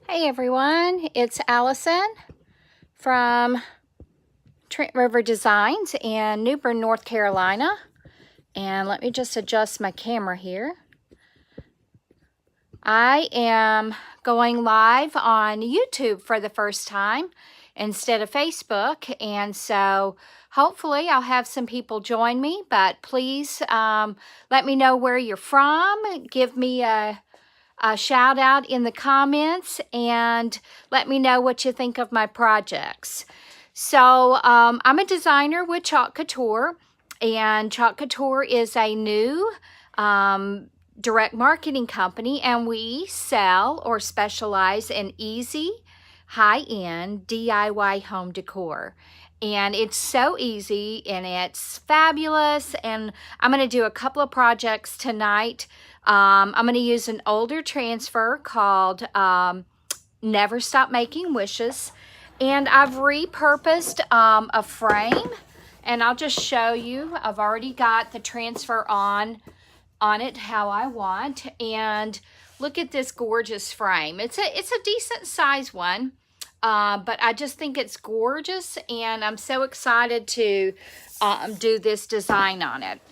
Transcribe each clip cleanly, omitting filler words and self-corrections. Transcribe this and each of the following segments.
Hey everyone, it's Allison from Trent River Designs in New Bern, North Carolina. And let me just adjust my camera here. I am going live on YouTube for the first time instead of Facebook. And so hopefully I'll have some people join me, but please let me know where you're from. Give me a shout out in the comments and let me know what you think of my projects. So I'm a designer with Chalk Couture, and Chalk Couture is a new direct marketing company, and we sell or specialize in easy, high-end DIY home decor. And it's so easy and it's fabulous. And I'm going to do a couple of projects tonight. I'm going to use an older transfer called Never Stop Making Wishes. And I've repurposed a frame. And I'll just show you. I've already got the transfer on it how I want. And look at this gorgeous frame. It's a decent size one. But I just think it's gorgeous, and I'm so excited to do this design on it.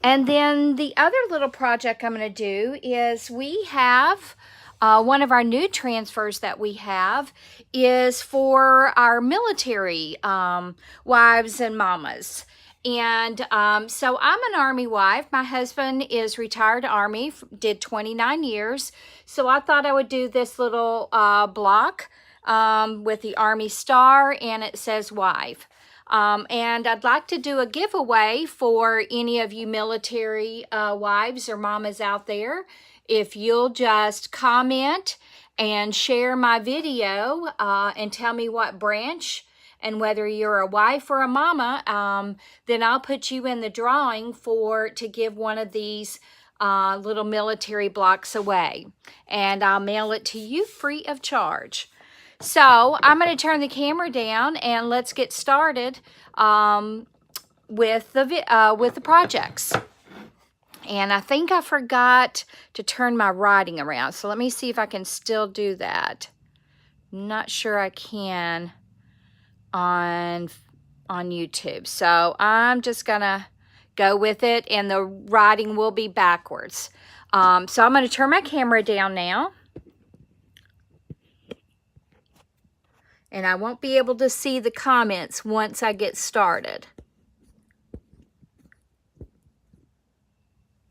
And then the other little project I'm going to do is we have one of our new transfers that we have is for our military wives and mamas. And so I'm an Army wife. My husband is retired Army, did 29 years. So I thought I would do this little block with the Army star, and it says wife. And I'd like to do a giveaway for any of you military wives or mamas out there. If you'll just comment and share my video and tell me what branch and whether you're a wife or a mama, then I'll put you in the drawing to give one of these little military blocks away. And I'll mail it to you free of charge. So I'm going to turn the camera down and let's get started with the projects. And I think I forgot to turn my writing around. So let me see if I can still do that. I'm not sure I can on YouTube. So I'm just going to go with it, and the writing will be backwards. So I'm going to turn my camera down now. And I won't be able to see the comments once I get started.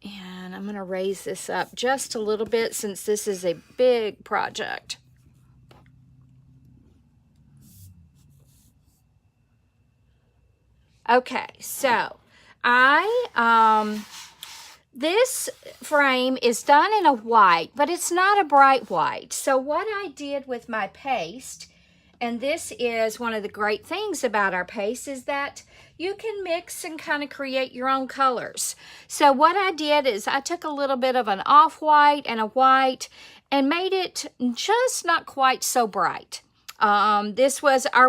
And I'm going to raise this up just a little bit since this is a big project. Okay, so this frame is done in a white, but it's not a bright white. So what I did with my paste, and this is one of the great things about our paste, is that you can mix and kind of create your own colors. So what I did is I took a little bit of an off-white and a white and made it just not quite so bright. Our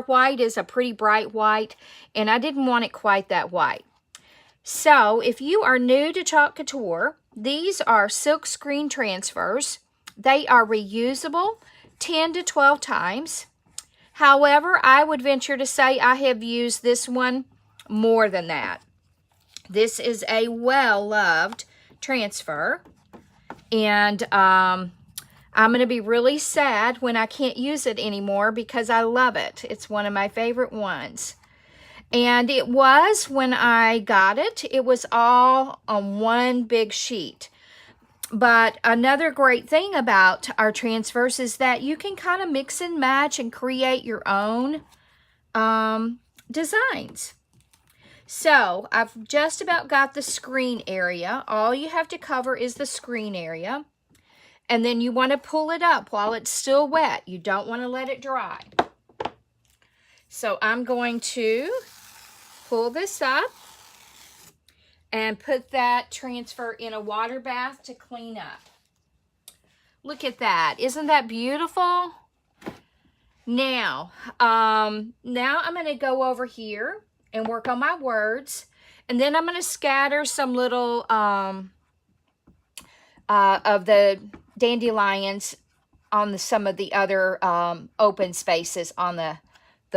white is a pretty bright white, and I didn't want it quite that white. So if you are new to Chalk Couture, these are silk screen transfers. They are reusable 10 to 12 times. However, I would venture to say I have used this one more than that. This is a well-loved transfer, and I'm going to be really sad when I can't use it anymore because I love it. It's one of my favorite ones. And it was, when I got it, it was all on one big sheet. But another great thing about our transfers is that you can kind of mix and match and create your own designs. So I've just about got the screen area. All you have to cover is the screen area. And then you want to pull it up while it's still wet. You don't want to let it dry. So I'm going to pull this up and put that transfer in a water bath to clean up. Look at that. Isn't that beautiful? Now I'm going to go over here and work on my words. And then I'm going to scatter some little of the dandelions on some of the other open spaces on the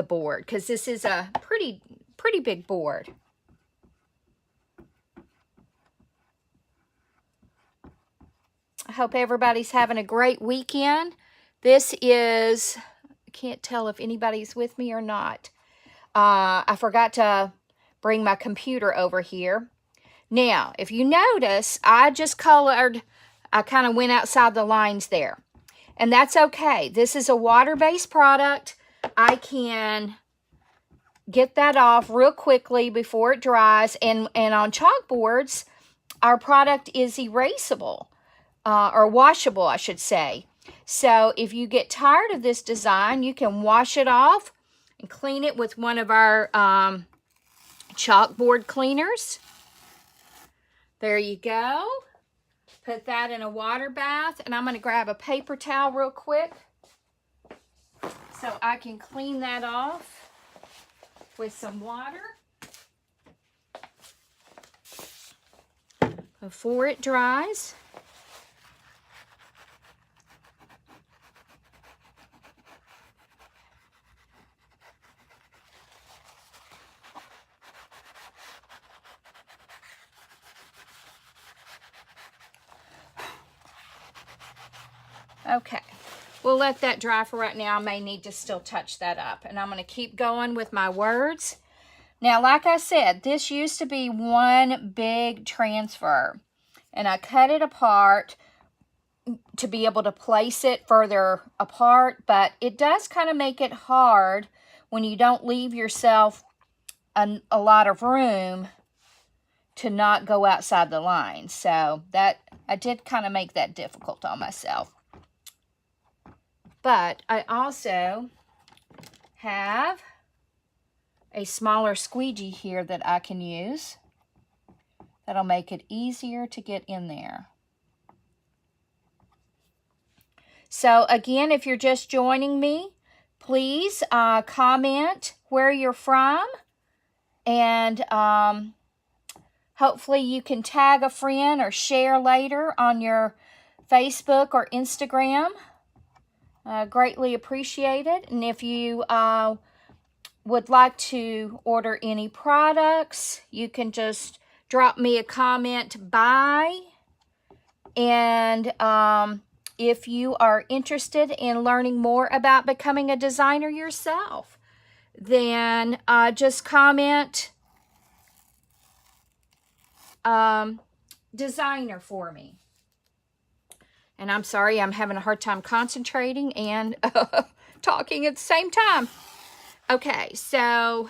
board, because this is a pretty big board. I hope everybody's having a great weekend. This is, I can't tell if anybody's with me or not. I forgot to bring my computer over here. Now, if you notice, I just colored, I kind of went outside the lines there. And that's okay. This is a water-based product. I can get that off real quickly before it dries. And on chalkboards, our product is erasable, or washable, I should say. So if you get tired of this design, you can wash it off and clean it with one of our chalkboard cleaners. There you go. Put that in a water bath, and I'm going to grab a paper towel real quick so I can clean that off with some water before it dries. Okay, we'll let that dry for right now. I may need to still touch that up. And I'm going to keep going with my words. Now, like I said, this used to be one big transfer. And I cut it apart to be able to place it further apart. But it does kind of make it hard when you don't leave yourself a lot of room to not go outside the line. So that I did kind of make that difficult on myself. But I also have a smaller squeegee here that I can use. That'll make it easier to get in there. So again, if you're just joining me, please comment where you're from. And hopefully you can tag a friend or share later on your Facebook or Instagram. Greatly appreciated. And if you would like to order any products, you can just drop me a comment buy. And if you are interested in learning more about becoming a designer yourself, then just comment designer for me. And I'm sorry, I'm having a hard time concentrating and talking at the same time. Okay, so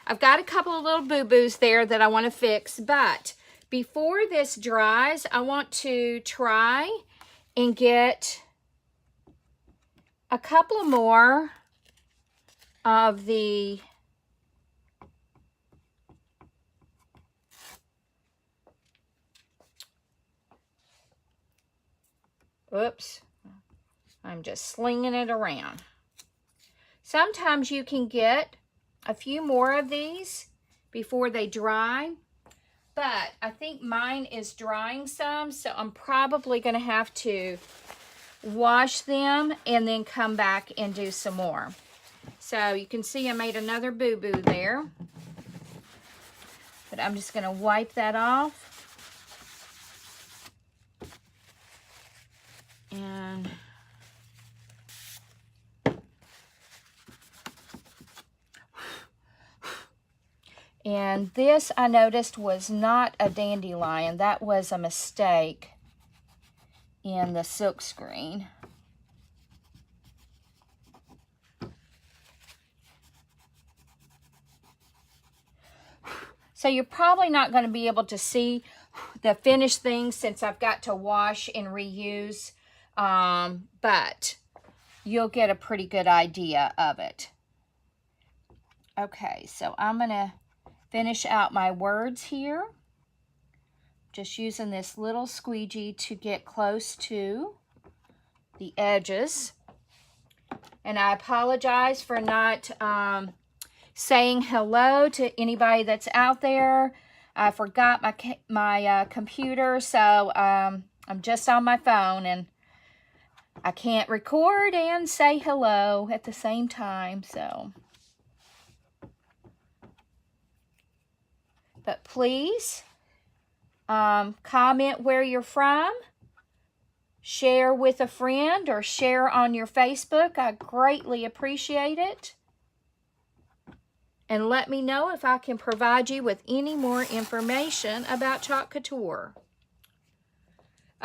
I've got a couple of little boo-boos there that I want to fix. But before this dries, I want to try and get a couple of more of the oops, I'm just slinging it around. Sometimes you can get a few more of these before they dry, but I think mine is drying some, so I'm probably going to have to wash them and then come back and do some more. So you can see I made another boo-boo there, but I'm just going to wipe that off. And this I noticed was not a dandelion. That was a mistake in the silk screen. So you're probably not going to be able to see the finished thing since I've got to wash and reuse. But you'll get a pretty good idea of it. Okay, so I'm going to finish out my words here. Just using this little squeegee to get close to the edges. And I apologize for not saying hello to anybody that's out there. I forgot my computer, so I'm just on my phone, and I can't record and say hello at the same time, so. But please, comment where you're from. Share with a friend or share on your Facebook. I greatly appreciate it. And let me know if I can provide you with any more information about Chalk Couture.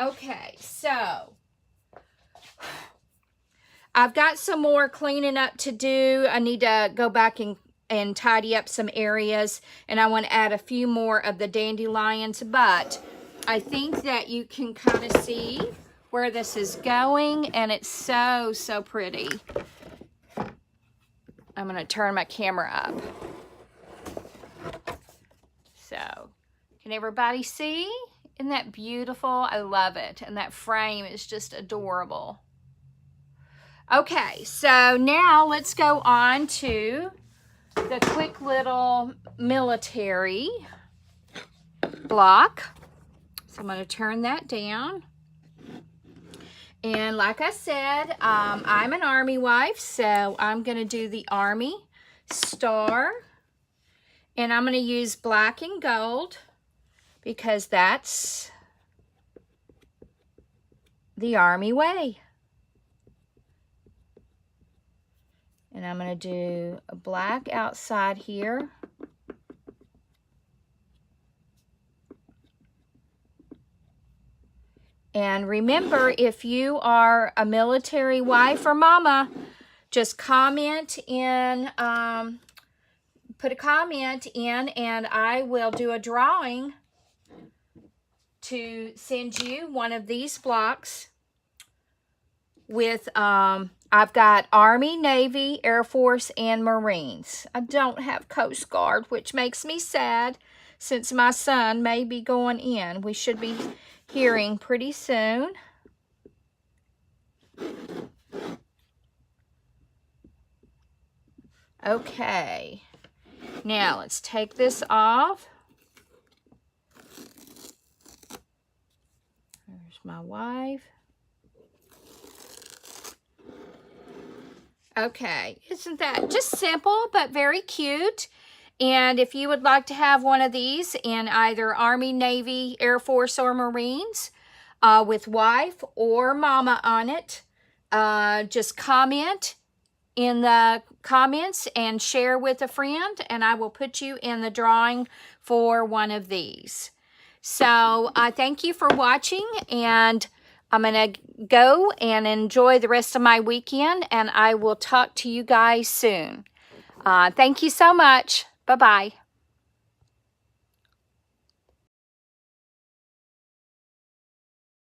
Okay, so I've got some more cleaning up to do. I need to go back and tidy up some areas, and I want to add a few more of the dandelions, but I think that you can kind of see where this is going, and it's so, so pretty. I'm going to turn my camera up. So, can everybody see? Isn't that beautiful? I love it. And that frame is just adorable. Okay, so now let's go on to the quick little military block. So I'm going to turn that down. And like I said, I'm an Army wife, so I'm going to do the Army star. And I'm going to use black and gold because that's the Army way. And I'm going to do a black outside here. And remember, if you are a military wife or mama, just comment in, put a comment in, and I will do a drawing to send you one of these blocks with, I've got Army, Navy, Air Force, and Marines. I don't have Coast Guard, which makes me sad since my son may be going in. We should be hearing pretty soon. Okay, now let's take this off. There's my wife. Okay, isn't that just simple but very cute? And if you would like to have one of these in either Army, Navy, Air Force, or Marines with wife or mama on it, just comment in the comments and share with a friend, and I will put you in the drawing for one of these. So I thank you for watching, and I'm going to go and enjoy the rest of my weekend, and I will talk to you guys soon. Thank you so much. Bye-bye.